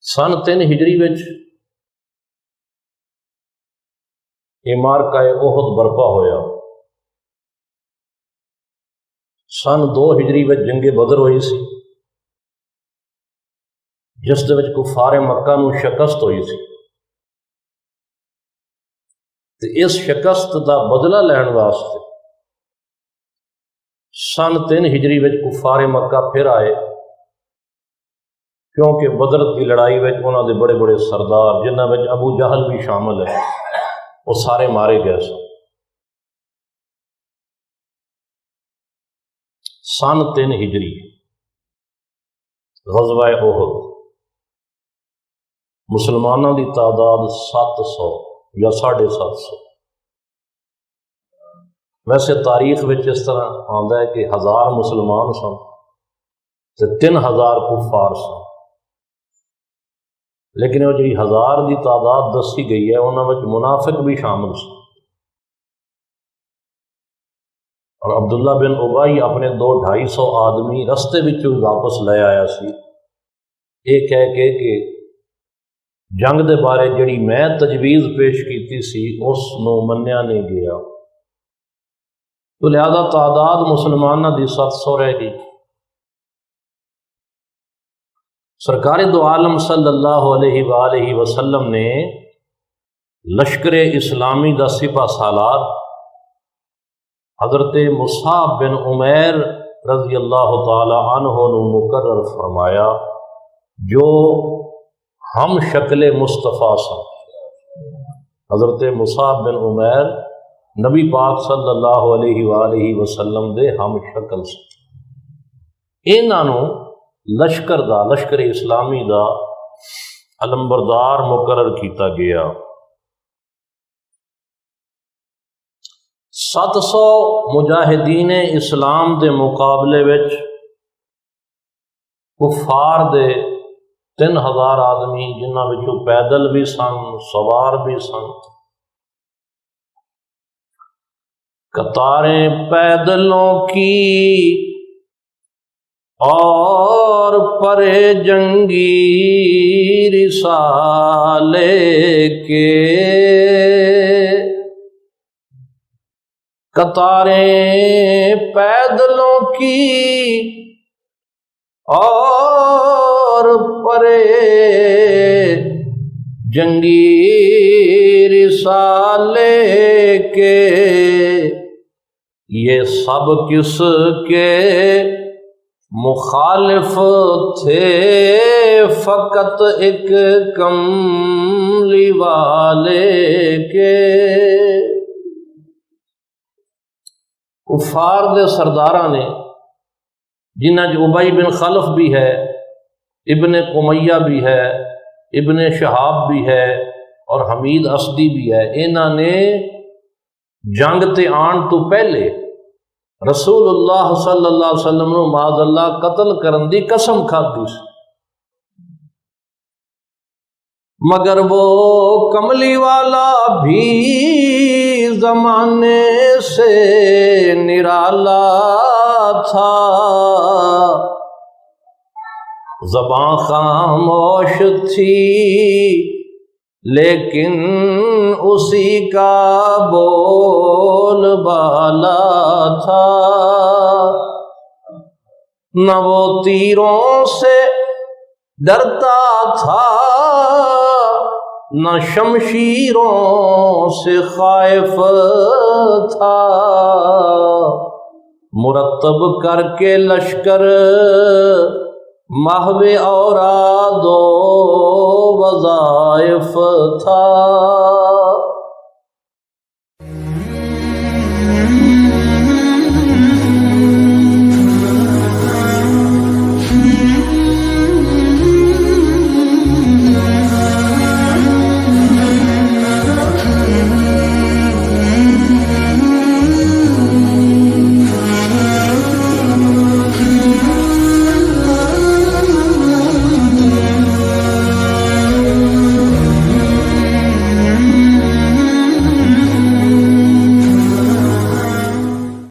سن 3 ہجری وچ یہ معرکہ احد برپا ہویا۔ سن 2 ہجری وچ جنگ بدر ہوئی سی، جس دے وچ کفار مکہ نو شکست ہوئی سی، تے اس شکست دا بدلہ لین واسطے سن 3 ہجری وچ کفار مکہ پھر آئے، کیونکہ بدر کی لڑائی وچ انہاں دے بڑے بڑے سردار جنہاں وچ ابو جہل بھی شامل ہے وہ سارے مارے گئے سن۔ سن 3 ہجری غزوہ احد، مسلمانوں کی تعداد 700 یا 750۔ ویسے تاریخ وچ اس طرح آندا ہے کہ 1000 مسلمان سن تے 3000 کفار سن، لیکن وہ جی 1000 کی تعداد دسی گئی ہے انہاں وچ منافق بھی شامل سن۔ اور عبداللہ بن ابی اپنے 200-250 آدمی رستے وچوں واپس لے آیا سی، یہ کہہ کے کہ جنگ دے بارے جڑی میں تجویز پیش کیتی سی اس نو منیا نہیں گیا، تو لہذا تعداد مسلمانوں دی 700 رہ گئی۔ سرکار دو عالم صلی اللہ علیہ وآلہ وسلم نے لشکر اسلامی دا سپہ سالار حضرت مصعب بن عمیر رضی اللہ تعالی عنہ نے مقرر فرمایا، جو ہم شکل مصطفیٰ سن۔ حضرت مصعب بن عمیر نبی پاک صلی اللہ علیہ وآلہ وسلم دے ہم شکل سن۔ انہاں نو لشکر اسلامی دا علمبردار مقرر کیتا گیا۔ 700 مجاہدین اسلام دے مقابلے وچ کفار دے 3000 آدمی جنہاں وچوں پیدل بھی سن، سوار بھی سن۔ قطاریں پیدلوں کی اور پرے جنگی رسالے کے، قطاریں پیدلوں کی اور پرے جنگی رسالے کے، یہ سب کس کے مخالف تھے، فقط ایک کملی والے کے۔ کفار دے سرداراں نے جنہاں ابی بن خلف بھی ہے، ابن امیہ بھی ہے، ابن شہاب بھی ہے اور حمید اسدی بھی ہے، انہاں نے جنگ تے آن تو پہلے رسول اللہ صلی اللہ علیہ وسلم نو معاذ اللہ قتل کرن دی قسم کھادی سی، مگر وہ کملی والا بھی زمانے سے نرالا تھا، زباں خاموش تھی لیکن اسی کا بول بالا تھا، نہ وہ تیروں سے ڈرتا تھا نہ شمشیروں سے خائف تھا، مرتب کر کے لشکر محو اوراد و وظائف تھا۔